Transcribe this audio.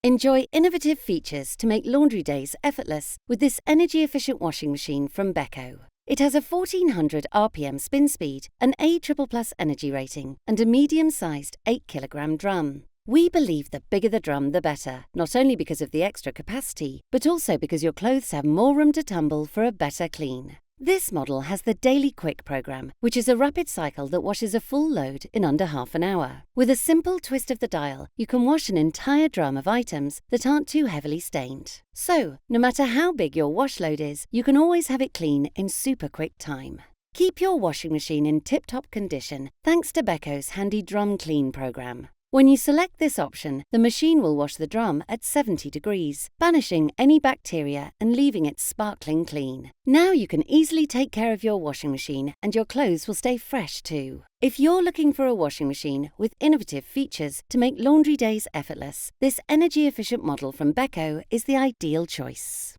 Enjoy innovative features to make laundry days effortless with this energy-efficient washing machine from Beko. It has a 1400 RPM spin speed, an A++ energy rating, and a medium-sized 8-kilogram drum. We believe the bigger the drum, the better, not only because of the extra capacity, but also because your clothes have more room to tumble for a better clean. This model has the Daily Quick program, which is a rapid cycle that washes a full load in under half an hour. With a simple twist of the dial, you can wash an entire drum of items that aren't too heavily stained. So, no matter how big your wash load is, you can always have it clean in super quick time. Keep your washing machine in tip-top condition thanks to Beko's handy Drum Clean program. When you select this option, the machine will wash the drum at 70 degrees, banishing any bacteria and leaving it sparkling clean. Now you can easily take care of your washing machine and your clothes will stay fresh too. If you're looking for a washing machine with innovative features to make laundry days effortless, this energy-efficient model from Beko is the ideal choice.